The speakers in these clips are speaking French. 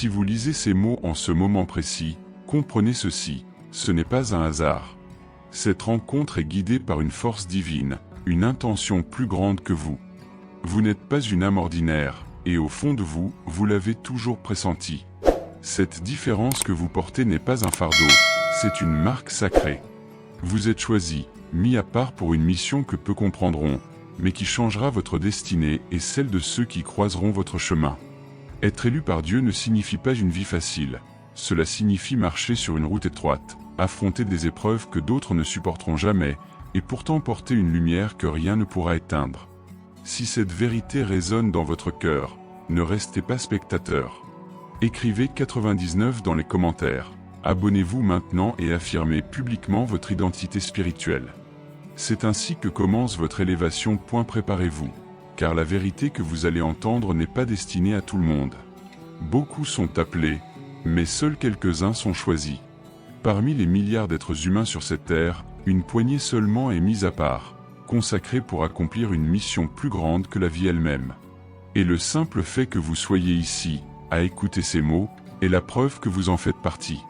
Si vous lisez ces mots en ce moment précis, comprenez ceci, ce n'est pas un hasard. Cette rencontre est guidée par une force divine, une intention plus grande que vous. Vous n'êtes pas une âme ordinaire, et au fond de vous, vous l'avez toujours pressenti. Cette différence que vous portez n'est pas un fardeau, c'est une marque sacrée. Vous êtes choisi, mis à part pour une mission que peu comprendront, mais qui changera votre destinée et celle de ceux qui croiseront votre chemin. Être élu par Dieu ne signifie pas une vie facile, cela signifie marcher sur une route étroite, affronter des épreuves que d'autres ne supporteront jamais, et pourtant porter une lumière que rien ne pourra éteindre. Si cette vérité résonne dans votre cœur, ne restez pas spectateur. Écrivez 99 dans les commentaires, abonnez-vous maintenant et affirmez publiquement votre identité spirituelle. C'est ainsi que commence votre élévation. Préparez-vous, car la vérité que vous allez entendre n'est pas destinée à tout le monde. Beaucoup sont appelés, mais seuls quelques-uns sont choisis. Parmi les milliards d'êtres humains sur cette terre, une poignée seulement est mise à part, consacrée pour accomplir une mission plus grande que la vie elle-même. Et le simple fait que vous soyez ici, à écouter ces mots, est la preuve que vous en faites partie.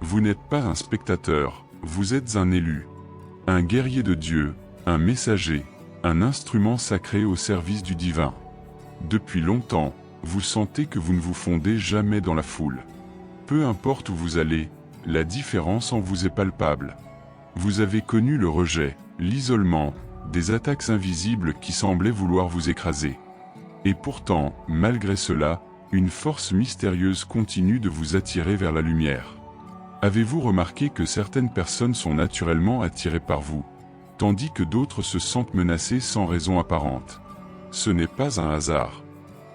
Vous n'êtes pas un spectateur, vous êtes un élu. Un guerrier de Dieu, un messager, un instrument sacré au service du divin. Depuis longtemps, vous sentez que vous ne vous fondez jamais dans la foule. Peu importe où vous allez, la différence en vous est palpable. Vous avez connu le rejet, l'isolement, des attaques invisibles qui semblaient vouloir vous écraser. Et pourtant, malgré cela, une force mystérieuse continue de vous attirer vers la lumière. Avez-vous remarqué que certaines personnes sont naturellement attirées par vous, tandis que d'autres se sentent menacées sans raison apparente? Ce n'est pas un hasard.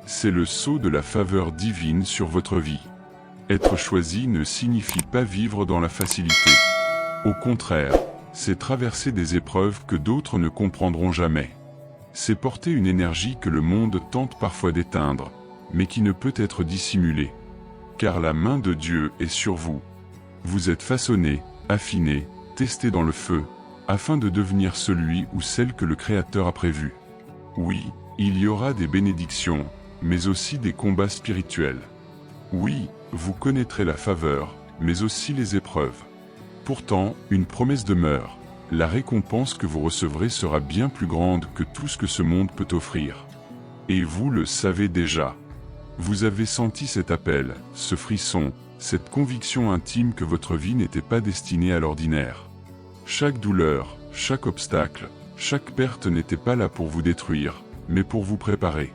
C'est le sceau de la faveur divine sur votre vie. Être choisi ne signifie pas vivre dans la facilité. Au contraire, c'est traverser des épreuves que d'autres ne comprendront jamais. C'est porter une énergie que le monde tente parfois d'éteindre, mais qui ne peut être dissimulée. Car la main de Dieu est sur vous. Vous êtes façonné, affiné, testé dans le feu, afin de devenir celui ou celle que le Créateur a prévu. Oui, il y aura des bénédictions, mais aussi des combats spirituels. Oui, vous connaîtrez la faveur, mais aussi les épreuves. Pourtant, une promesse demeure, la récompense que vous recevrez sera bien plus grande que tout ce que ce monde peut offrir. Et vous le savez déjà. Vous avez senti cet appel, ce frisson, cette conviction intime que votre vie n'était pas destinée à l'ordinaire. Chaque douleur, chaque obstacle, chaque perte n'était pas là pour vous détruire, mais pour vous préparer.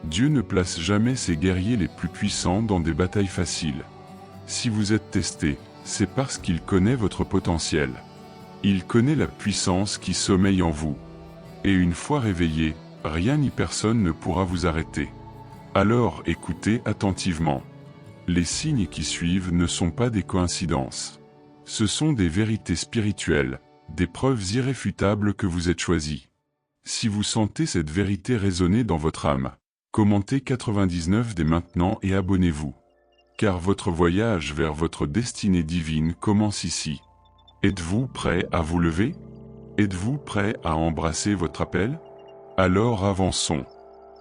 Dieu ne place jamais ses guerriers les plus puissants dans des batailles faciles. Si vous êtes testé, c'est parce qu'il connaît votre potentiel. Il connaît la puissance qui sommeille en vous. Et une fois réveillé, rien ni personne ne pourra vous arrêter. Alors écoutez attentivement. Les signes qui suivent ne sont pas des coïncidences. Ce sont des vérités spirituelles, des preuves irréfutables que vous êtes choisi. Si vous sentez cette vérité résonner dans votre âme, commentez 99 dès maintenant et abonnez-vous. Car votre voyage vers votre destinée divine commence ici. Êtes-vous prêt à vous lever? Êtes-vous prêt à embrasser votre appel? Alors avançons.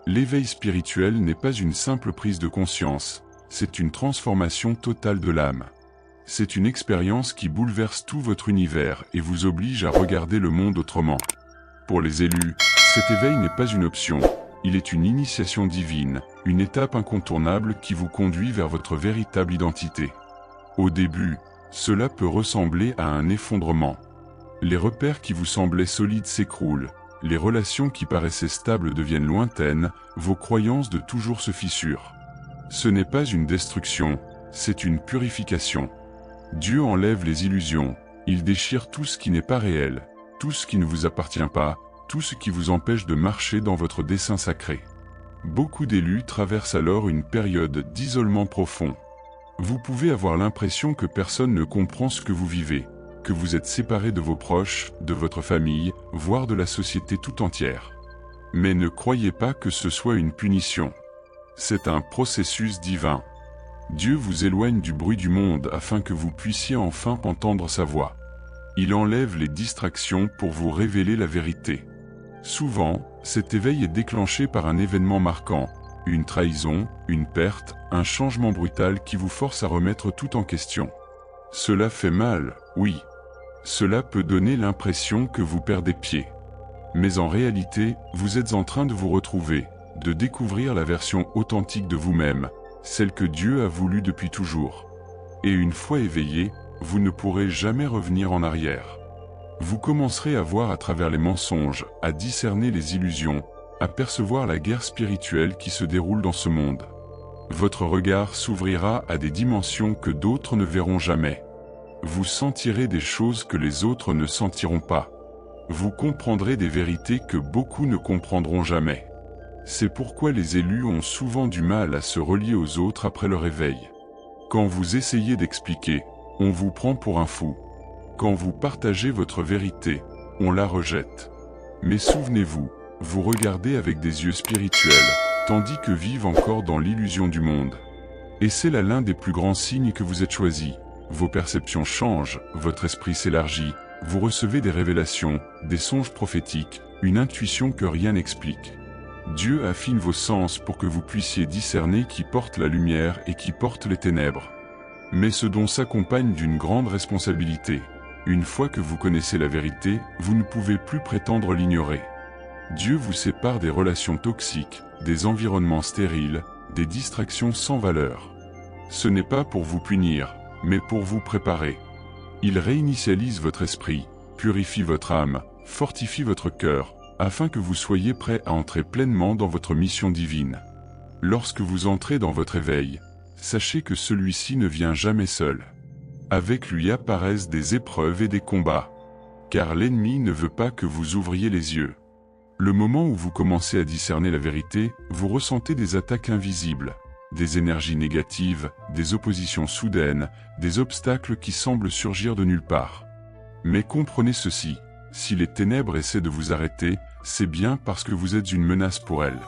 L'éveil spirituel n'est pas une simple prise de conscience, c'est une transformation totale de l'âme. C'est une expérience qui bouleverse tout votre univers et vous oblige à regarder le monde autrement. Pour les élus, cet éveil n'est pas une option, il est une initiation divine, une étape incontournable qui vous conduit vers votre véritable identité. Au début, cela peut ressembler à un effondrement. Les repères qui vous semblaient solides s'écroulent, les relations qui paraissaient stables deviennent lointaines, vos croyances de toujours se fissurent. Ce n'est pas une destruction, c'est une purification. Dieu enlève les illusions, il déchire tout ce qui n'est pas réel, tout ce qui ne vous appartient pas, tout ce qui vous empêche de marcher dans votre dessein sacré. Beaucoup d'élus traversent alors une période d'isolement profond. Vous pouvez avoir l'impression que personne ne comprend ce que vous vivez, que vous êtes séparé de vos proches, de votre famille, voire de la société tout entière. Mais ne croyez pas que ce soit une punition. C'est un processus divin. Dieu vous éloigne du bruit du monde afin que vous puissiez enfin entendre sa voix. Il enlève les distractions pour vous révéler la vérité. Souvent, cet éveil est déclenché par un événement marquant, une trahison, une perte, un changement brutal qui vous force à remettre tout en question. Cela fait mal, oui. Cela peut donner l'impression que vous perdez pied. Mais en réalité, vous êtes en train de vous retrouver, de découvrir la version authentique de vous-même, celle que Dieu a voulu depuis toujours. Et une fois éveillé, vous ne pourrez jamais revenir en arrière. Vous commencerez à voir à travers les mensonges, à discerner les illusions, à percevoir la guerre spirituelle qui se déroule dans ce monde. Votre regard s'ouvrira à des dimensions que d'autres ne verront jamais. Vous sentirez des choses que les autres ne sentiront pas. Vous comprendrez des vérités que beaucoup ne comprendront jamais. C'est pourquoi les élus ont souvent du mal à se relier aux autres après le réveil. Quand vous essayez d'expliquer, on vous prend pour un fou. Quand vous partagez votre vérité, on la rejette. Mais souvenez-vous, vous regardez avec des yeux spirituels, tandis que vivent encore dans l'illusion du monde. Et c'est là l'un des plus grands signes que vous êtes choisi. Vos perceptions changent, votre esprit s'élargit, vous recevez des révélations, des songes prophétiques, une intuition que rien n'explique. Dieu affine vos sens pour que vous puissiez discerner qui porte la lumière et qui porte les ténèbres. Mais ce don s'accompagne d'une grande responsabilité. Une fois que vous connaissez la vérité, vous ne pouvez plus prétendre l'ignorer. Dieu vous sépare des relations toxiques, des environnements stériles, des distractions sans valeur. Ce n'est pas pour vous punir, mais pour vous préparer. Il réinitialise votre esprit, purifie votre âme, fortifie votre cœur, afin que vous soyez prêt à entrer pleinement dans votre mission divine. Lorsque vous entrez dans votre éveil, sachez que celui-ci ne vient jamais seul. Avec lui apparaissent des épreuves et des combats. Car l'ennemi ne veut pas que vous ouvriez les yeux. Le moment où vous commencez à discerner la vérité, vous ressentez des attaques invisibles, des énergies négatives, des oppositions soudaines, des obstacles qui semblent surgir de nulle part. Mais comprenez ceci, si les ténèbres essaient de vous arrêter, c'est bien parce que vous êtes une menace pour elles.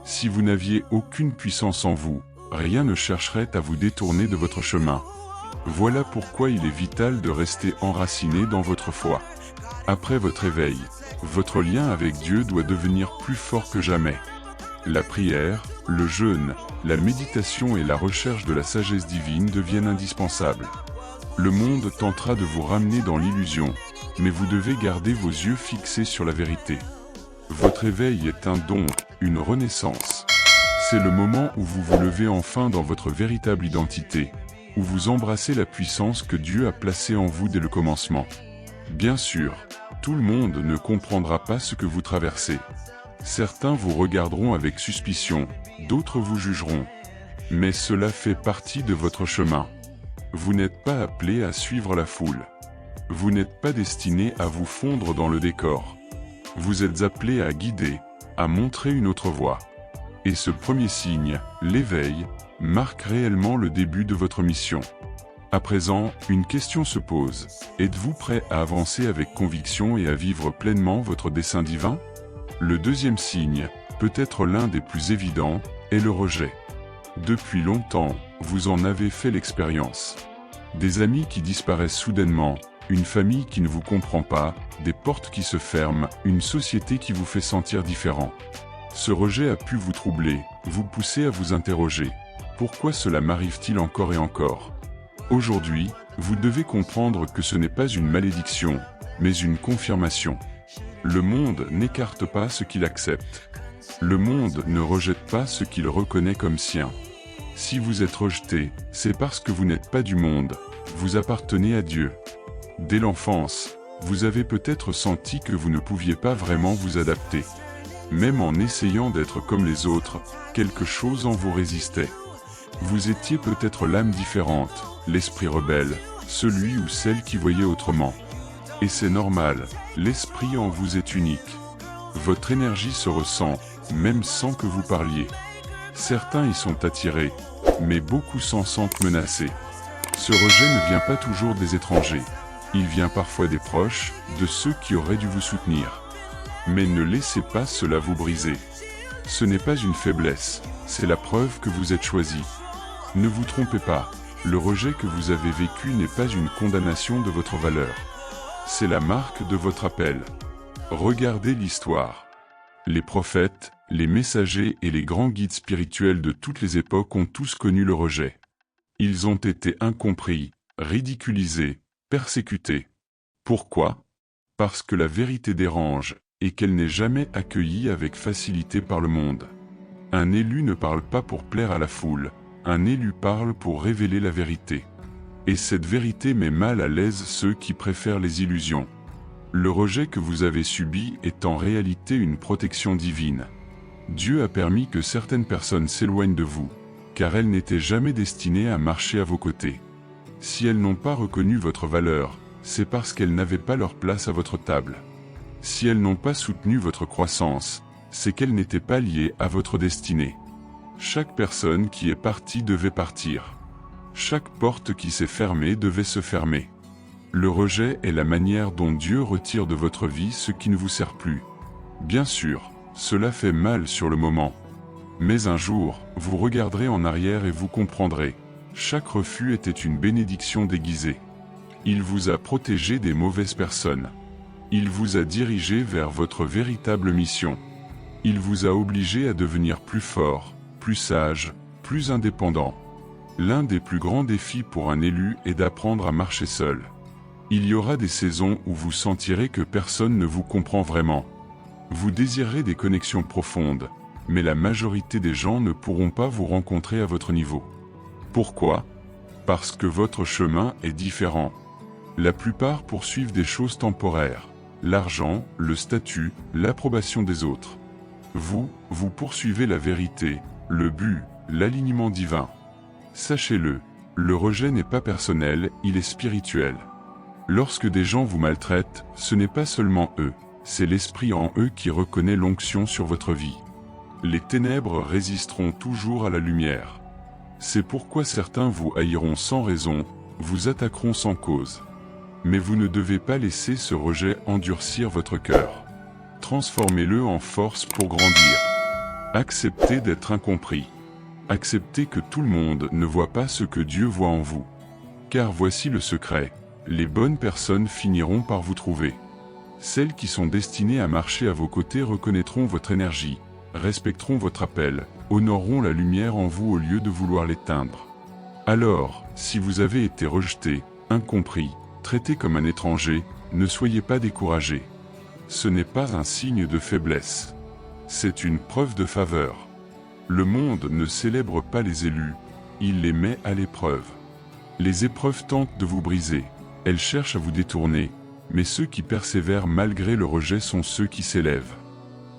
Si vous n'aviez aucune puissance en vous, rien ne chercherait à vous détourner de votre chemin. Voilà pourquoi il est vital de rester enraciné dans votre foi. Après votre éveil, votre lien avec Dieu doit devenir plus fort que jamais. La prière, le jeûne, la méditation et la recherche de la sagesse divine deviennent indispensables. Le monde tentera de vous ramener dans l'illusion, mais vous devez garder vos yeux fixés sur la vérité. Votre éveil est un don, une renaissance. C'est le moment où vous vous levez enfin dans votre véritable identité, où vous embrassez la puissance que Dieu a placée en vous dès le commencement. Bien sûr, tout le monde ne comprendra pas ce que vous traversez. Certains vous regarderont avec suspicion, d'autres vous jugeront. Mais cela fait partie de votre chemin. Vous n'êtes pas appelé à suivre la foule. Vous n'êtes pas destiné à vous fondre dans le décor. Vous êtes appelé à guider, à montrer une autre voie. Et ce premier signe, l'éveil, marque réellement le début de votre mission. À présent, une question se pose. Êtes-vous prêt à avancer avec conviction et à vivre pleinement votre dessein divin? Le deuxième signe, peut-être l'un des plus évidents, est le rejet. Depuis longtemps, vous en avez fait l'expérience. Des amis qui disparaissent soudainement, une famille qui ne vous comprend pas, des portes qui se ferment, une société qui vous fait sentir différent. Ce rejet a pu vous troubler, vous pousser à vous interroger. Pourquoi cela m'arrive-t-il encore et encore? Aujourd'hui, vous devez comprendre que ce n'est pas une malédiction, mais une confirmation. Le monde n'écarte pas ce qu'il accepte. Le monde ne rejette pas ce qu'il reconnaît comme sien. Si vous êtes rejeté, c'est parce que vous n'êtes pas du monde, vous appartenez à Dieu. Dès l'enfance, vous avez peut-être senti que vous ne pouviez pas vraiment vous adapter. Même en essayant d'être comme les autres, quelque chose en vous résistait. Vous étiez peut-être l'âme différente, l'esprit rebelle, celui ou celle qui voyait autrement. Et c'est normal, l'esprit en vous est unique. Votre énergie se ressent, même sans que vous parliez. Certains y sont attirés, mais beaucoup s'en sentent menacés. Ce rejet ne vient pas toujours des étrangers. Il vient parfois des proches, de ceux qui auraient dû vous soutenir. Mais ne laissez pas cela vous briser. Ce n'est pas une faiblesse, c'est la preuve que vous êtes choisi. Ne vous trompez pas, le rejet que vous avez vécu n'est pas une condamnation de votre valeur. C'est la marque de votre appel. Regardez l'histoire. Les prophètes, les messagers et les grands guides spirituels de toutes les époques ont tous connu le rejet. Ils ont été incompris, ridiculisés, persécutés. Pourquoi? Parce que la vérité dérange, et qu'elle n'est jamais accueillie avec facilité par le monde. Un élu ne parle pas pour plaire à la foule, un élu parle pour révéler la vérité. Et cette vérité met mal à l'aise ceux qui préfèrent les illusions. Le rejet que vous avez subi est en réalité une protection divine. Dieu a permis que certaines personnes s'éloignent de vous, car elles n'étaient jamais destinées à marcher à vos côtés. Si elles n'ont pas reconnu votre valeur, c'est parce qu'elles n'avaient pas leur place à votre table. Si elles n'ont pas soutenu votre croissance, c'est qu'elles n'étaient pas liées à votre destinée. Chaque personne qui est partie devait partir. Chaque porte qui s'est fermée devait se fermer. Le rejet est la manière dont Dieu retire de votre vie ce qui ne vous sert plus. Bien sûr, cela fait mal sur le moment. Mais un jour, vous regarderez en arrière et vous comprendrez. Chaque refus était une bénédiction déguisée. Il vous a protégé des mauvaises personnes. Il vous a dirigé vers votre véritable mission. Il vous a obligé à devenir plus fort, plus sage, plus indépendant. L'un des plus grands défis pour un élu est d'apprendre à marcher seul. Il y aura des saisons où vous sentirez que personne ne vous comprend vraiment. Vous désirerez des connexions profondes, mais la majorité des gens ne pourront pas vous rencontrer à votre niveau. Pourquoi? Parce que votre chemin est différent. La plupart poursuivent des choses temporaires, l'argent, le statut, l'approbation des autres. Vous poursuivez la vérité, le but, l'alignement divin. Sachez-le, le rejet n'est pas personnel, il est spirituel. Lorsque des gens vous maltraitent, ce n'est pas seulement eux, c'est l'esprit en eux qui reconnaît l'onction sur votre vie. Les ténèbres résisteront toujours à la lumière. C'est pourquoi certains vous haïront sans raison, vous attaqueront sans cause. Mais vous ne devez pas laisser ce rejet endurcir votre cœur. Transformez-le en force pour grandir. Acceptez d'être incompris. Acceptez que tout le monde ne voit pas ce que Dieu voit en vous. Car voici le secret, les bonnes personnes finiront par vous trouver. Celles qui sont destinées à marcher à vos côtés reconnaîtront votre énergie, respecteront votre appel, honoreront la lumière en vous au lieu de vouloir l'éteindre. Alors, si vous avez été rejeté, incompris, traité comme un étranger, ne soyez pas découragé. Ce n'est pas un signe de faiblesse. C'est une preuve de faveur. Le monde ne célèbre pas les élus, il les met à l'épreuve. Les épreuves tentent de vous briser, elles cherchent à vous détourner, mais ceux qui persévèrent malgré le rejet sont ceux qui s'élèvent.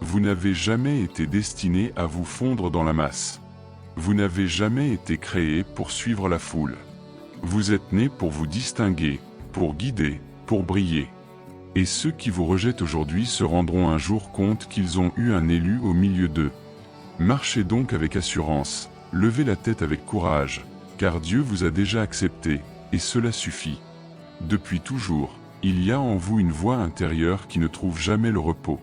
Vous n'avez jamais été destiné à vous fondre dans la masse. Vous n'avez jamais été créé pour suivre la foule. Vous êtes né pour vous distinguer, pour guider, pour briller. Et ceux qui vous rejettent aujourd'hui se rendront un jour compte qu'ils ont eu un élu au milieu d'eux. Marchez donc avec assurance, levez la tête avec courage, car Dieu vous a déjà accepté, et cela suffit. Depuis toujours, il y a en vous une voix intérieure qui ne trouve jamais le repos.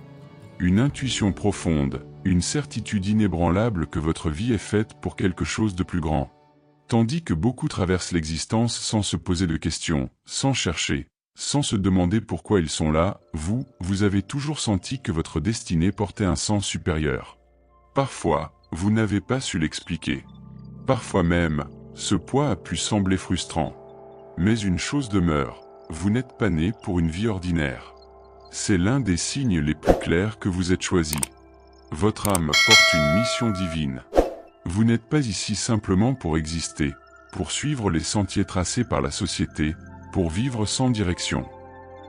Une intuition profonde, une certitude inébranlable que votre vie est faite pour quelque chose de plus grand. Tandis que beaucoup traversent l'existence sans se poser de questions, sans chercher, sans se demander pourquoi ils sont là, vous avez toujours senti que votre destinée portait un sens supérieur. Parfois, vous n'avez pas su l'expliquer. Parfois même, ce poids a pu sembler frustrant. Mais une chose demeure, vous n'êtes pas né pour une vie ordinaire. C'est l'un des signes les plus clairs que vous êtes choisi. Votre âme porte une mission divine. Vous n'êtes pas ici simplement pour exister, pour suivre les sentiers tracés par la société, pour vivre sans direction.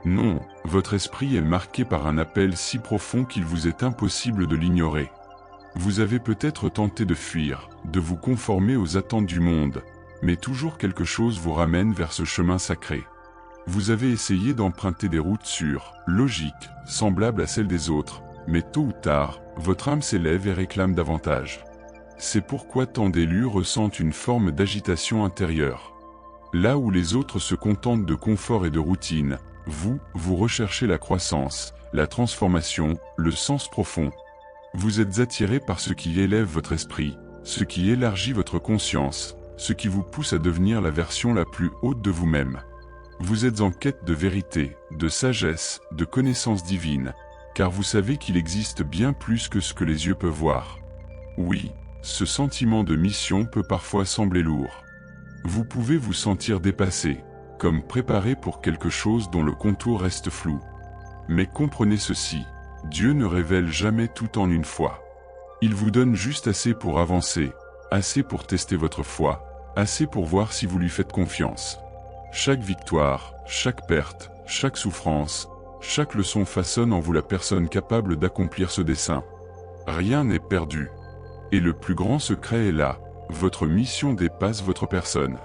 Non, votre esprit est marqué par un appel si profond qu'il vous est impossible de l'ignorer. Vous avez peut-être tenté de fuir, de vous conformer aux attentes du monde, mais toujours quelque chose vous ramène vers ce chemin sacré. Vous avez essayé d'emprunter des routes sûres, logiques, semblables à celles des autres, mais tôt ou tard, votre âme s'élève et réclame davantage. C'est pourquoi tant d'élus ressentent une forme d'agitation intérieure. Là où les autres se contentent de confort et de routine, vous recherchez la croissance, la transformation, le sens profond. Vous êtes attiré par ce qui élève votre esprit, ce qui élargit votre conscience, ce qui vous pousse à devenir la version la plus haute de vous-même. Vous êtes en quête de vérité, de sagesse, de connaissance divine, car vous savez qu'il existe bien plus que ce que les yeux peuvent voir. Oui, ce sentiment de mission peut parfois sembler lourd. Vous pouvez vous sentir dépassé, comme préparé pour quelque chose dont le contour reste flou. Mais comprenez ceci, Dieu ne révèle jamais tout en une fois. Il vous donne juste assez pour avancer, assez pour tester votre foi, assez pour voir si vous lui faites confiance. Chaque victoire, chaque perte, chaque souffrance, chaque leçon façonne en vous la personne capable d'accomplir ce dessein. Rien n'est perdu. Et le plus grand secret est là, votre mission dépasse votre personne.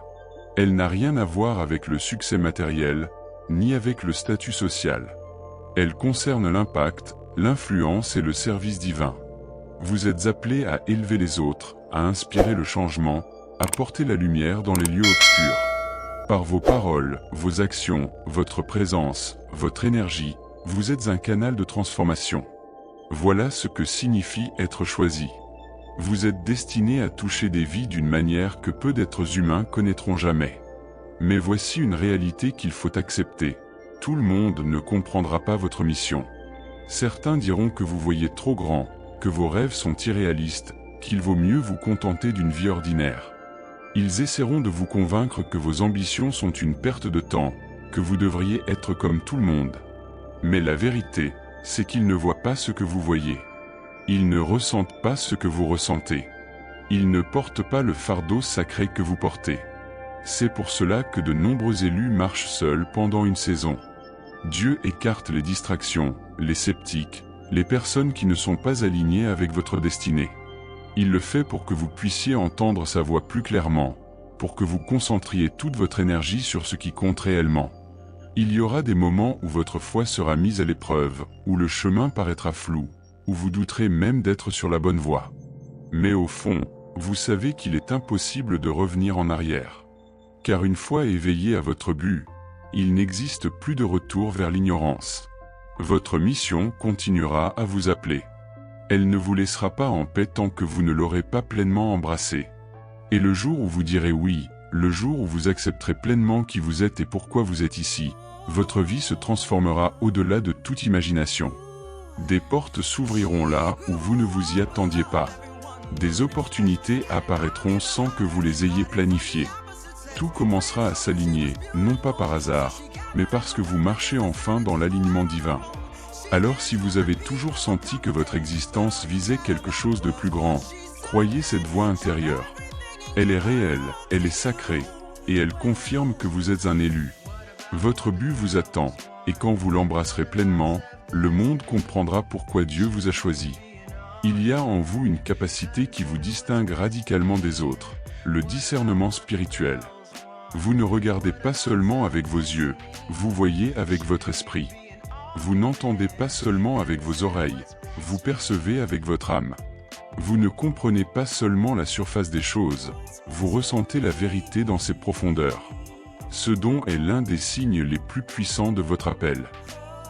Elle n'a rien à voir avec le succès matériel, ni avec le statut social. Elle concerne l'impact, l'influence et le service divin. Vous êtes appelés à élever les autres, à inspirer le changement, à porter la lumière dans les lieux obscurs. Par vos paroles, vos actions, votre présence, votre énergie, vous êtes un canal de transformation. Voilà ce que signifie être choisi. Vous êtes destiné à toucher des vies d'une manière que peu d'êtres humains connaîtront jamais. Mais voici une réalité qu'il faut accepter. Tout le monde ne comprendra pas votre mission. Certains diront que vous voyez trop grand, que vos rêves sont irréalistes, qu'il vaut mieux vous contenter d'une vie ordinaire. Ils essaieront de vous convaincre que vos ambitions sont une perte de temps, que vous devriez être comme tout le monde. Mais la vérité, c'est qu'ils ne voient pas ce que vous voyez. Ils ne ressentent pas ce que vous ressentez. Ils ne portent pas le fardeau sacré que vous portez. C'est pour cela que de nombreux élus marchent seuls pendant une saison. Dieu écarte les distractions, les sceptiques, les personnes qui ne sont pas alignées avec votre destinée. Il le fait pour que vous puissiez entendre sa voix plus clairement, pour que vous concentriez toute votre énergie sur ce qui compte réellement. Il y aura des moments où votre foi sera mise à l'épreuve, où le chemin paraîtra flou, où vous douterez même d'être sur la bonne voie. Mais au fond, vous savez qu'il est impossible de revenir en arrière. Car une fois éveillé à votre but, il n'existe plus de retour vers l'ignorance. Votre mission continuera à vous appeler. Elle ne vous laissera pas en paix tant que vous ne l'aurez pas pleinement embrassée. Et le jour où vous direz oui, le jour où vous accepterez pleinement qui vous êtes et pourquoi vous êtes ici, votre vie se transformera au-delà de toute imagination. Des portes s'ouvriront là où vous ne vous y attendiez pas. Des opportunités apparaîtront sans que vous les ayez planifiées. Tout commencera à s'aligner, non pas par hasard, mais parce que vous marchez enfin dans l'alignement divin. Alors si vous avez toujours senti que votre existence visait quelque chose de plus grand, croyez cette voix intérieure. Elle est réelle, elle est sacrée, et elle confirme que vous êtes un élu. Votre but vous attend, et quand vous l'embrasserez pleinement, le monde comprendra pourquoi Dieu vous a choisi. Il y a en vous une capacité qui vous distingue radicalement des autres, le discernement spirituel. Vous ne regardez pas seulement avec vos yeux, vous voyez avec votre esprit. Vous n'entendez pas seulement avec vos oreilles, vous percevez avec votre âme. Vous ne comprenez pas seulement la surface des choses, vous ressentez la vérité dans ses profondeurs. Ce don est l'un des signes les plus puissants de votre appel.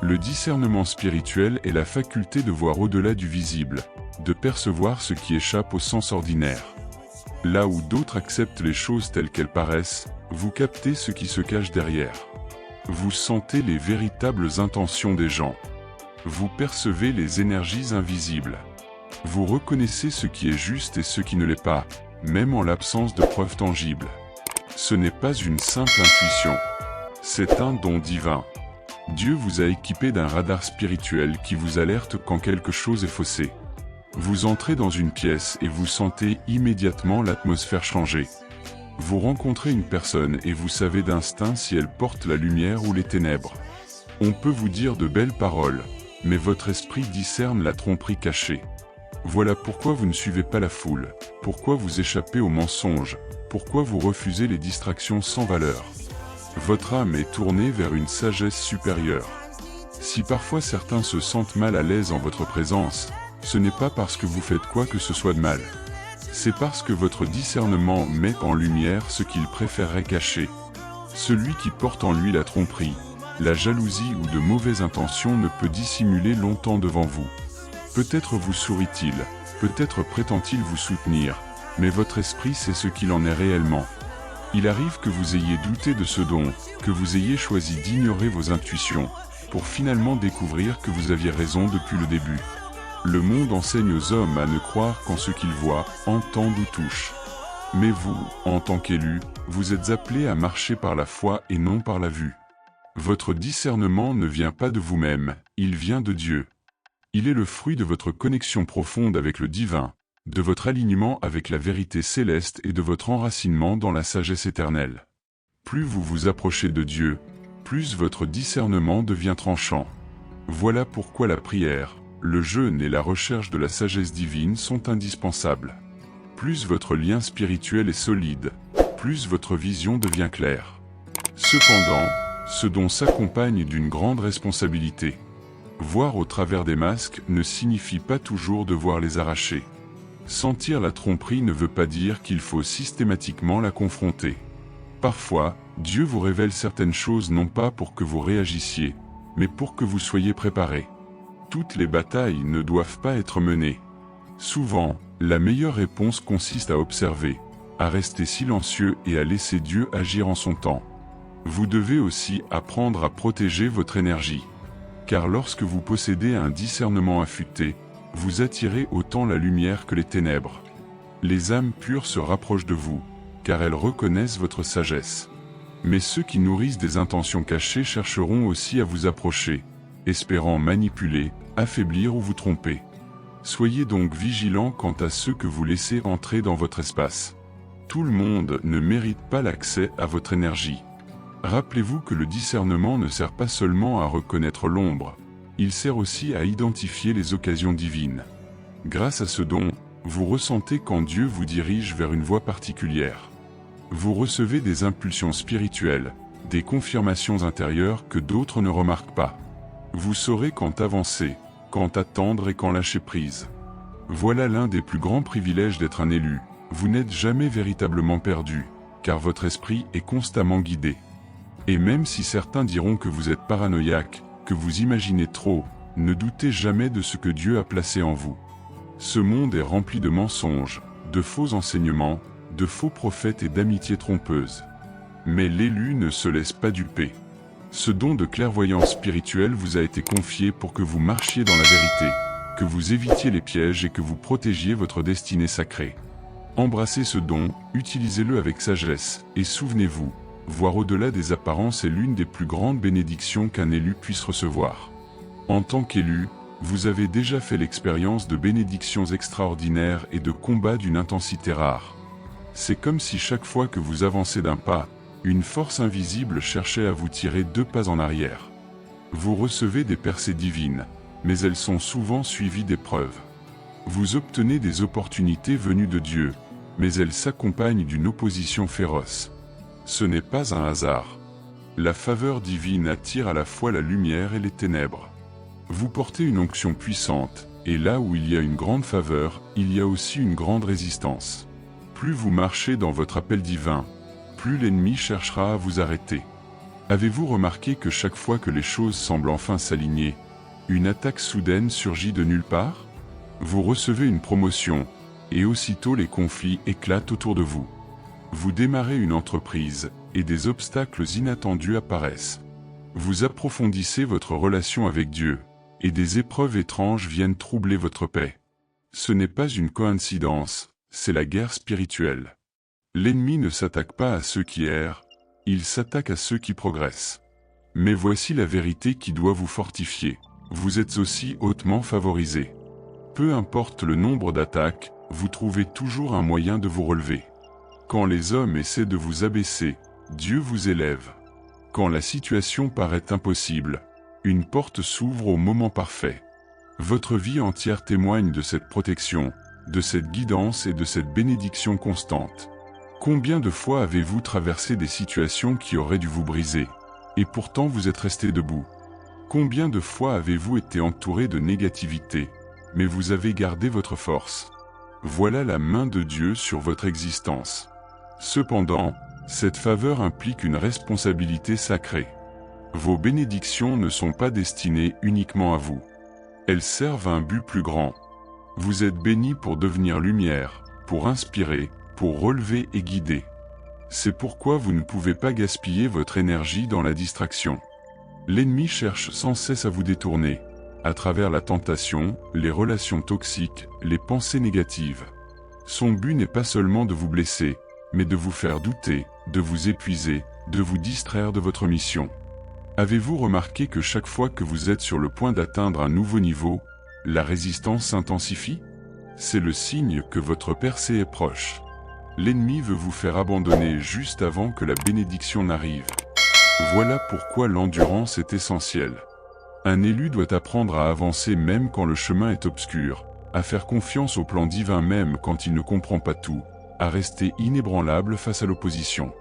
Le discernement spirituel est la faculté de voir au-delà du visible, de percevoir ce qui échappe au sens ordinaire. Là où d'autres acceptent les choses telles qu'elles paraissent, vous captez ce qui se cache derrière. Vous sentez les véritables intentions des gens. Vous percevez les énergies invisibles. Vous reconnaissez ce qui est juste et ce qui ne l'est pas, même en l'absence de preuves tangibles. Ce n'est pas une simple intuition. C'est un don divin. Dieu vous a équipé d'un radar spirituel qui vous alerte quand quelque chose est faussé. Vous entrez dans une pièce et vous sentez immédiatement l'atmosphère changer. Vous rencontrez une personne et vous savez d'instinct si elle porte la lumière ou les ténèbres. On peut vous dire de belles paroles, mais votre esprit discerne la tromperie cachée. Voilà pourquoi vous ne suivez pas la foule, pourquoi vous échappez aux mensonges, pourquoi vous refusez les distractions sans valeur. Votre âme est tournée vers une sagesse supérieure. Si parfois certains se sentent mal à l'aise en votre présence, ce n'est pas parce que vous faites quoi que ce soit de mal. C'est parce que votre discernement met en lumière ce qu'il préférerait cacher. Celui qui porte en lui la tromperie, la jalousie ou de mauvaises intentions ne peut dissimuler longtemps devant vous. Peut-être vous sourit-il, peut-être prétend-il vous soutenir, mais votre esprit sait ce qu'il en est réellement. Il arrive que vous ayez douté de ce don, que vous ayez choisi d'ignorer vos intuitions, pour finalement découvrir que vous aviez raison depuis le début. Le monde enseigne aux hommes à ne croire qu'en ce qu'ils voient, entendent ou touchent. Mais vous, en tant qu'élu, vous êtes appelé à marcher par la foi et non par la vue. Votre discernement ne vient pas de vous-même, il vient de Dieu. Il est le fruit de votre connexion profonde avec le divin, de votre alignement avec la vérité céleste et de votre enracinement dans la sagesse éternelle. Plus vous vous approchez de Dieu, plus votre discernement devient tranchant. Voilà pourquoi la prière, le jeûne et la recherche de la sagesse divine sont indispensables. Plus votre lien spirituel est solide, plus votre vision devient claire. Cependant, ce don s'accompagne d'une grande responsabilité. Voir au travers des masques ne signifie pas toujours devoir les arracher. Sentir la tromperie ne veut pas dire qu'il faut systématiquement la confronter. Parfois, Dieu vous révèle certaines choses non pas pour que vous réagissiez, mais pour que vous soyez préparés. Toutes les batailles ne doivent pas être menées. Souvent, la meilleure réponse consiste à observer, à rester silencieux et à laisser Dieu agir en son temps. Vous devez aussi apprendre à protéger votre énergie. Car lorsque vous possédez un discernement affûté, vous attirez autant la lumière que les ténèbres. Les âmes pures se rapprochent de vous, car elles reconnaissent votre sagesse. Mais ceux qui nourrissent des intentions cachées chercheront aussi à vous approcher, espérant manipuler, affaiblir ou vous tromper. Soyez donc vigilants quant à ceux que vous laissez entrer dans votre espace. Tout le monde ne mérite pas l'accès à votre énergie. Rappelez-vous que le discernement ne sert pas seulement à reconnaître l'ombre, il sert aussi à identifier les occasions divines. Grâce à ce don, vous ressentez quand Dieu vous dirige vers une voie particulière. Vous recevez des impulsions spirituelles, des confirmations intérieures que d'autres ne remarquent pas. Vous saurez quand avancer, quand attendre et quand lâcher prise. Voilà l'un des plus grands privilèges d'être un élu. Vous n'êtes jamais véritablement perdu, car votre esprit est constamment guidé. Et même si certains diront que vous êtes paranoïaque, que vous imaginez trop, ne doutez jamais de ce que Dieu a placé en vous. Ce monde est rempli de mensonges, de faux enseignements, de faux prophètes et d'amitiés trompeuses. Mais l'élu ne se laisse pas duper. Ce don de clairvoyance spirituelle vous a été confié pour que vous marchiez dans la vérité, que vous évitiez les pièges et que vous protégiez votre destinée sacrée. Embrassez ce don, utilisez-le avec sagesse, et souvenez-vous, voir au-delà des apparences est l'une des plus grandes bénédictions qu'un élu puisse recevoir. En tant qu'élu, vous avez déjà fait l'expérience de bénédictions extraordinaires et de combats d'une intensité rare. C'est comme si chaque fois que vous avancez d'un pas, une force invisible cherchait à vous tirer 2 pas en arrière. Vous recevez des percées divines, mais elles sont souvent suivies d'épreuves. Vous obtenez des opportunités venues de Dieu, mais elles s'accompagnent d'une opposition féroce. Ce n'est pas un hasard. La faveur divine attire à la fois la lumière et les ténèbres. Vous portez une onction puissante, et là où il y a une grande faveur, il y a aussi une grande résistance. Plus vous marchez dans votre appel divin, plus l'ennemi cherchera à vous arrêter. Avez-vous remarqué que chaque fois que les choses semblent enfin s'aligner, une attaque soudaine surgit de nulle part? Vous recevez une promotion, et aussitôt les conflits éclatent autour de vous. Vous démarrez une entreprise, et des obstacles inattendus apparaissent. Vous approfondissez votre relation avec Dieu, et des épreuves étranges viennent troubler votre paix. Ce n'est pas une coïncidence, c'est la guerre spirituelle. L'ennemi ne s'attaque pas à ceux qui errent, il s'attaque à ceux qui progressent. Mais voici la vérité qui doit vous fortifier. Vous êtes aussi hautement favorisé. Peu importe le nombre d'attaques, vous trouvez toujours un moyen de vous relever. Quand les hommes essaient de vous abaisser, Dieu vous élève. Quand la situation paraît impossible, une porte s'ouvre au moment parfait. Votre vie entière témoigne de cette protection, de cette guidance et de cette bénédiction constante. Combien de fois avez-vous traversé des situations qui auraient dû vous briser, et pourtant vous êtes resté debout? Combien de fois avez-vous été entouré de négativité, mais vous avez gardé votre force? Voilà la main de Dieu sur votre existence. Cependant, cette faveur implique une responsabilité sacrée. Vos bénédictions ne sont pas destinées uniquement à vous. Elles servent à un but plus grand. Vous êtes bénis pour devenir lumière, pour inspirer, pour relever et guider. C'est pourquoi vous ne pouvez pas gaspiller votre énergie dans la distraction. L'ennemi cherche sans cesse à vous détourner, à travers la tentation, les relations toxiques, les pensées négatives. Son but n'est pas seulement de vous blesser, mais de vous faire douter, de vous épuiser, de vous distraire de votre mission. Avez-vous remarqué que chaque fois que vous êtes sur le point d'atteindre un nouveau niveau, la résistance s'intensifie? C'est le signe que votre percée est proche. L'ennemi veut vous faire abandonner juste avant que la bénédiction n'arrive. Voilà pourquoi l'endurance est essentielle. Un élu doit apprendre à avancer même quand le chemin est obscur, à faire confiance au plan divin même quand il ne comprend pas tout, à rester inébranlable face à l'opposition.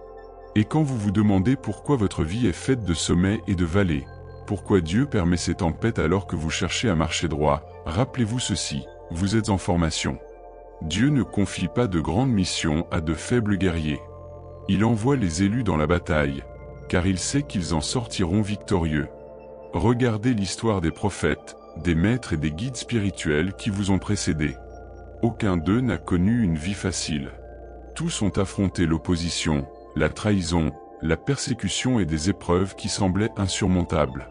Et quand vous vous demandez pourquoi votre vie est faite de sommets et de vallées, pourquoi Dieu permet ces tempêtes alors que vous cherchez à marcher droit, rappelez-vous ceci, vous êtes en formation. Dieu ne confie pas de grandes missions à de faibles guerriers. Il envoie les élus dans la bataille, car il sait qu'ils en sortiront victorieux. Regardez l'histoire des prophètes, des maîtres et des guides spirituels qui vous ont précédés. Aucun d'eux n'a connu une vie facile. Tous ont affronté l'opposition, la trahison, la persécution et des épreuves qui semblaient insurmontables.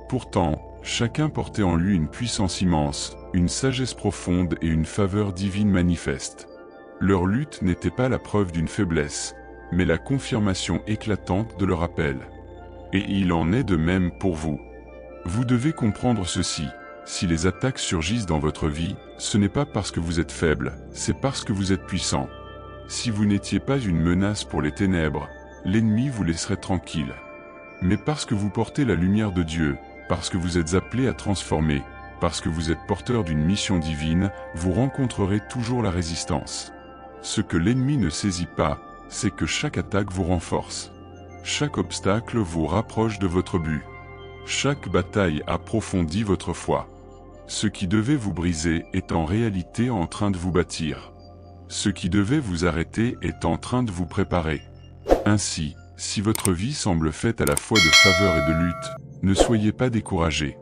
Pourtant, chacun portait en lui une puissance immense, une sagesse profonde et une faveur divine manifeste. Leur lutte n'était pas la preuve d'une faiblesse, mais la confirmation éclatante de leur appel. Et il en est de même pour vous. Vous devez comprendre ceci, si les attaques surgissent dans votre vie, ce n'est pas parce que vous êtes faible, c'est parce que vous êtes puissant. Si vous n'étiez pas une menace pour les ténèbres, l'ennemi vous laisserait tranquille. Mais parce que vous portez la lumière de Dieu, parce que vous êtes appelé à transformer, parce que vous êtes porteur d'une mission divine, vous rencontrerez toujours la résistance. Ce que l'ennemi ne saisit pas, c'est que chaque attaque vous renforce. Chaque obstacle vous rapproche de votre but. Chaque bataille approfondit votre foi. Ce qui devait vous briser est en réalité en train de vous bâtir. Ce qui devait vous arrêter est en train de vous préparer. Ainsi, si votre vie semble faite à la fois de faveur et de lutte, ne soyez pas découragés.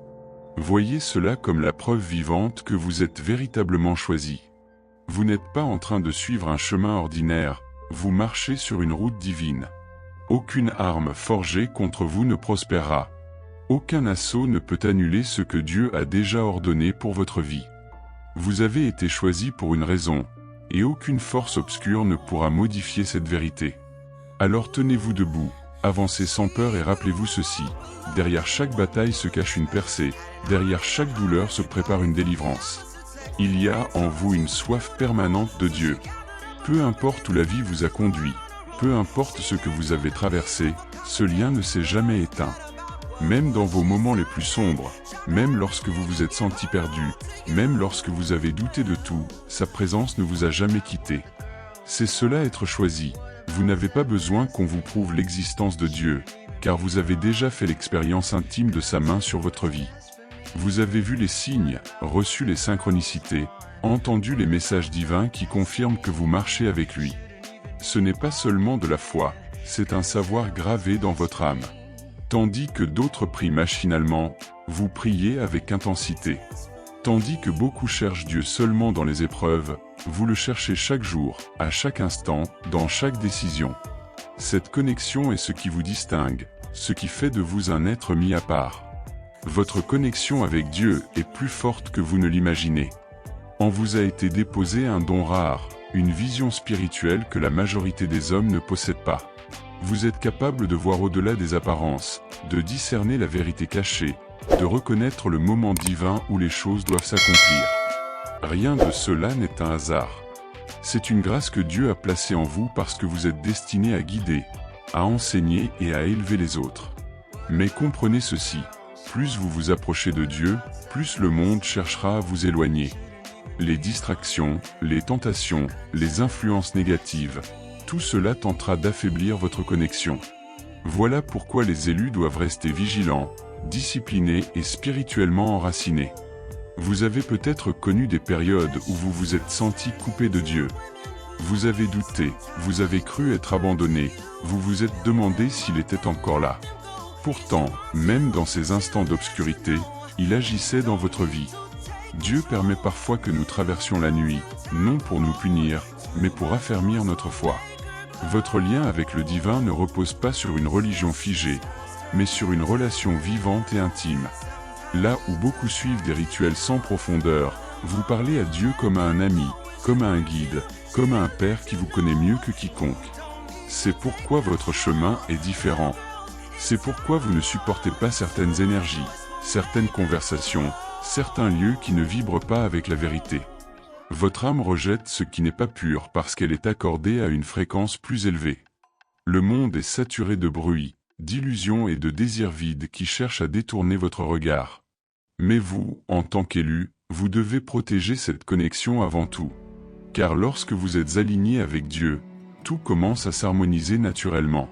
Voyez cela comme la preuve vivante que vous êtes véritablement choisi. Vous n'êtes pas en train de suivre un chemin ordinaire, vous marchez sur une route divine. Aucune arme forgée contre vous ne prospérera. Aucun assaut ne peut annuler ce que Dieu a déjà ordonné pour votre vie. Vous avez été choisi pour une raison, et aucune force obscure ne pourra modifier cette vérité. Alors tenez-vous debout, avancez sans peur et rappelez-vous ceci, derrière chaque bataille se cache une percée, derrière chaque douleur se prépare une délivrance. Il y a en vous une soif permanente de Dieu. Peu importe où la vie vous a conduit, peu importe ce que vous avez traversé, ce lien ne s'est jamais éteint. Même dans vos moments les plus sombres, même lorsque vous vous êtes senti perdu, même lorsque vous avez douté de tout, sa présence ne vous a jamais quitté. C'est cela être choisi. Vous n'avez pas besoin qu'on vous prouve l'existence de Dieu, car vous avez déjà fait l'expérience intime de sa main sur votre vie. Vous avez vu les signes, reçu les synchronicités, entendu les messages divins qui confirment que vous marchez avec lui. Ce n'est pas seulement de la foi, c'est un savoir gravé dans votre âme. Tandis que d'autres prient machinalement, vous priez avec intensité. Tandis que beaucoup cherchent Dieu seulement dans les épreuves, vous le cherchez chaque jour, à chaque instant, dans chaque décision. Cette connexion est ce qui vous distingue, ce qui fait de vous un être mis à part. Votre connexion avec Dieu est plus forte que vous ne l'imaginez. En vous a été déposé un don rare, une vision spirituelle que la majorité des hommes ne possèdent pas. Vous êtes capable de voir au-delà des apparences, de discerner la vérité cachée, de reconnaître le moment divin où les choses doivent s'accomplir. Rien de cela n'est un hasard. C'est une grâce que Dieu a placée en vous parce que vous êtes destiné à guider, à enseigner et à élever les autres. Mais comprenez ceci, plus vous vous approchez de Dieu, plus le monde cherchera à vous éloigner. Les distractions, les tentations, les influences négatives, tout cela tentera d'affaiblir votre connexion. Voilà pourquoi les élus doivent rester vigilants, disciplinés et spirituellement enracinés. Vous avez peut-être connu des périodes où vous vous êtes senti coupé de Dieu. Vous avez douté, vous avez cru être abandonné, vous vous êtes demandé s'il était encore là. Pourtant, même dans ces instants d'obscurité, il agissait dans votre vie. Dieu permet parfois que nous traversions la nuit, non pour nous punir, mais pour affermir notre foi. Votre lien avec le divin ne repose pas sur une religion figée, mais sur une relation vivante et intime. Là où beaucoup suivent des rituels sans profondeur, vous parlez à Dieu comme à un ami, comme à un guide, comme à un père qui vous connaît mieux que quiconque. C'est pourquoi votre chemin est différent. C'est pourquoi vous ne supportez pas certaines énergies, certaines conversations, certains lieux qui ne vibrent pas avec la vérité. Votre âme rejette ce qui n'est pas pur parce qu'elle est accordée à une fréquence plus élevée. Le monde est saturé de bruit, d'illusions et de désirs vides qui cherchent à détourner votre regard. Mais vous, en tant qu'élu, vous devez protéger cette connexion avant tout. Car lorsque vous êtes aligné avec Dieu, tout commence à s'harmoniser naturellement.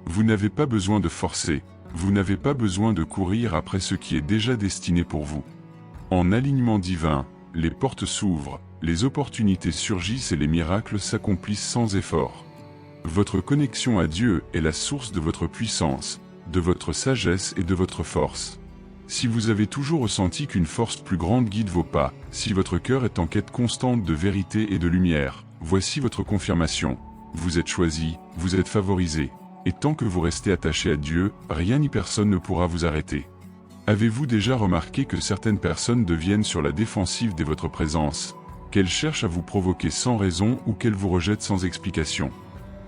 Vous n'avez pas besoin de forcer, vous n'avez pas besoin de courir après ce qui est déjà destiné pour vous. En alignement divin, les portes s'ouvrent, les opportunités surgissent et les miracles s'accomplissent sans effort. Votre connexion à Dieu est la source de votre puissance, de votre sagesse et de votre force. Si vous avez toujours ressenti qu'une force plus grande guide vos pas, si votre cœur est en quête constante de vérité et de lumière, voici votre confirmation. Vous êtes choisi, vous êtes favorisé. Et tant que vous restez attaché à Dieu, rien ni personne ne pourra vous arrêter. Avez-vous déjà remarqué que certaines personnes deviennent sur la défensive dès votre présence, qu'elles cherchent à vous provoquer sans raison ou qu'elles vous rejettent sans explication?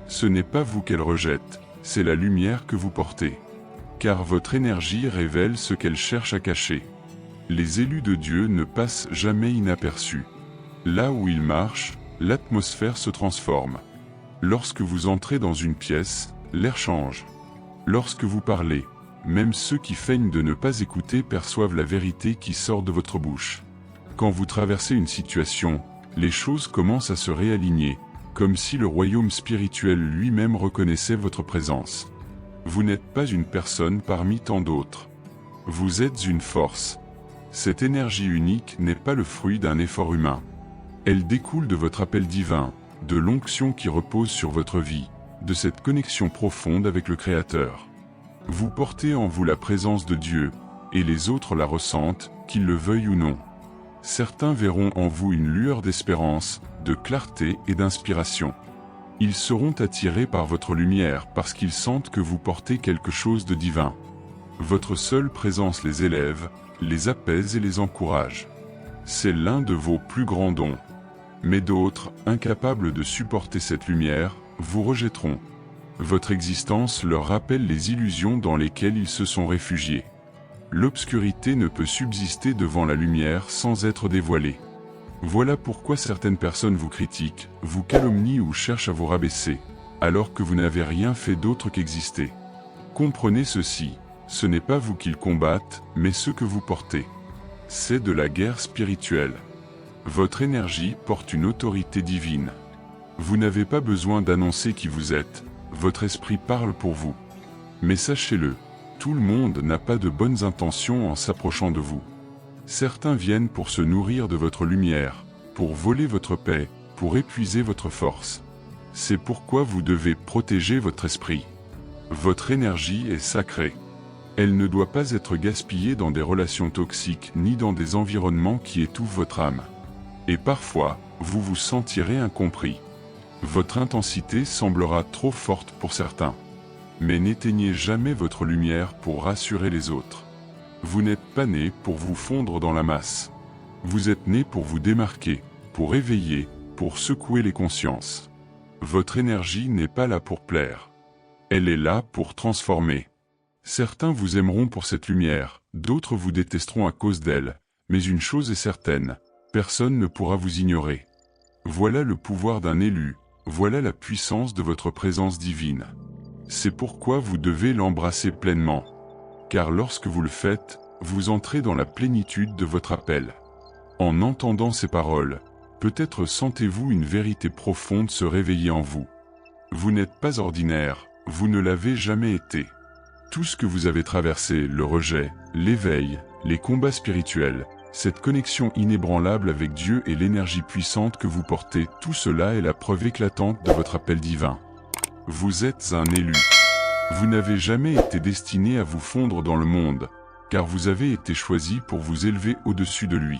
Ce n'est pas vous qu'elles rejettent, c'est la lumière que vous portez. Car votre énergie révèle ce qu'elles cherchent à cacher. Les élus de Dieu ne passent jamais inaperçus. Là où ils marchent, l'atmosphère se transforme. Lorsque vous entrez dans une pièce, l'air change. Lorsque vous parlez, même ceux qui feignent de ne pas écouter perçoivent la vérité qui sort de votre bouche. Quand vous traversez une situation, les choses commencent à se réaligner, comme si le royaume spirituel lui-même reconnaissait votre présence. Vous n'êtes pas une personne parmi tant d'autres. Vous êtes une force. Cette énergie unique n'est pas le fruit d'un effort humain. Elle découle de votre appel divin, de l'onction qui repose sur votre vie, de cette connexion profonde avec le Créateur. Vous portez en vous la présence de Dieu, et les autres la ressentent, qu'ils le veuillent ou non. Certains verront en vous une lueur d'espérance, de clarté et d'inspiration. Ils seront attirés par votre lumière parce qu'ils sentent que vous portez quelque chose de divin. Votre seule présence les élève, les apaise et les encourage. C'est l'un de vos plus grands dons. Mais d'autres, incapables de supporter cette lumière, vous rejetteront. Votre existence leur rappelle les illusions dans lesquelles ils se sont réfugiés. L'obscurité ne peut subsister devant la lumière sans être dévoilée. Voilà pourquoi certaines personnes vous critiquent, vous calomnient ou cherchent à vous rabaisser, alors que vous n'avez rien fait d'autre qu'exister. Comprenez ceci, ce n'est pas vous qu'ils combattent, mais ce que vous portez. C'est de la guerre spirituelle. Votre énergie porte une autorité divine. Vous n'avez pas besoin d'annoncer qui vous êtes, votre esprit parle pour vous. Mais sachez-le, tout le monde n'a pas de bonnes intentions en s'approchant de vous. Certains viennent pour se nourrir de votre lumière, pour voler votre paix, pour épuiser votre force. C'est pourquoi vous devez protéger votre esprit. Votre énergie est sacrée. Elle ne doit pas être gaspillée dans des relations toxiques ni dans des environnements qui étouffent votre âme. Et parfois, vous vous sentirez incompris. Votre intensité semblera trop forte pour certains. Mais n'éteignez jamais votre lumière pour rassurer les autres. Vous n'êtes pas né pour vous fondre dans la masse. Vous êtes né pour vous démarquer, pour éveiller, pour secouer les consciences. Votre énergie n'est pas là pour plaire. Elle est là pour transformer. Certains vous aimeront pour cette lumière, d'autres vous détesteront à cause d'elle, mais une chose est certaine, personne ne pourra vous ignorer. Voilà le pouvoir d'un élu, voilà la puissance de votre présence divine. C'est pourquoi vous devez l'embrasser pleinement. Car lorsque vous le faites, vous entrez dans la plénitude de votre appel. En entendant ces paroles, peut-être sentez-vous une vérité profonde se réveiller en vous. Vous n'êtes pas ordinaire, vous ne l'avez jamais été. Tout ce que vous avez traversé, le rejet, l'éveil, les combats spirituels, cette connexion inébranlable avec Dieu et l'énergie puissante que vous portez, tout cela est la preuve éclatante de votre appel divin. Vous êtes un élu. Vous n'avez jamais été destiné à vous fondre dans le monde, car vous avez été choisi pour vous élever au-dessus de lui.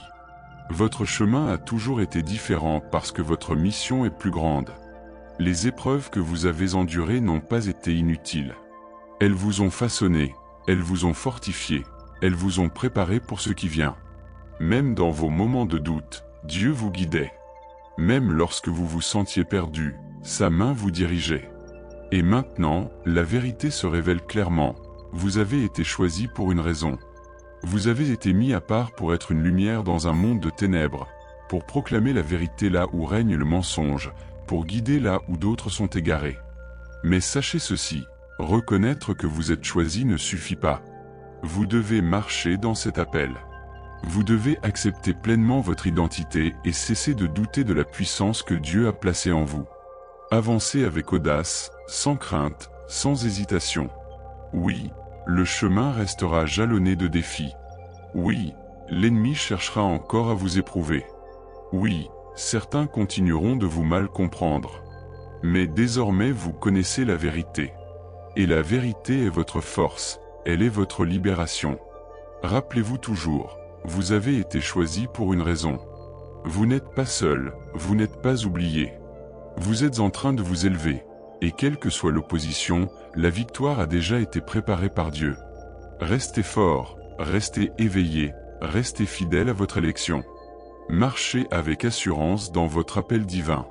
Votre chemin a toujours été différent parce que votre mission est plus grande. Les épreuves que vous avez endurées n'ont pas été inutiles. Elles vous ont façonné, Elles vous ont fortifié, elles vous ont préparé pour ce qui vient. Même dans vos moments de doute, Dieu vous guidait. Même lorsque vous vous sentiez perdu, sa main vous dirigeait. Et maintenant, la vérité se révèle clairement. Vous avez été choisi pour une raison. Vous avez été mis à part pour être une lumière dans un monde de ténèbres, pour proclamer la vérité là où règne le mensonge, pour guider là où d'autres sont égarés. Mais sachez ceci, reconnaître que vous êtes choisi ne suffit pas. Vous devez marcher dans cet appel. Vous devez accepter pleinement votre identité et cesser de douter de la puissance que Dieu a placée en vous. Avancez avec audace, sans crainte, sans hésitation. Oui, le chemin restera jalonné de défis. Oui, l'ennemi cherchera encore à vous éprouver. Oui, certains continueront de vous mal comprendre. Mais désormais vous connaissez la vérité. Et la vérité est votre force, elle est votre libération. Rappelez-vous toujours, vous avez été choisi pour une raison. Vous n'êtes pas seul, vous n'êtes pas oublié. Vous êtes en train de vous élever, et quelle que soit l'opposition, la victoire a déjà été préparée par Dieu. Restez fort, restez éveillé, restez fidèle à votre élection. Marchez avec assurance dans votre appel divin.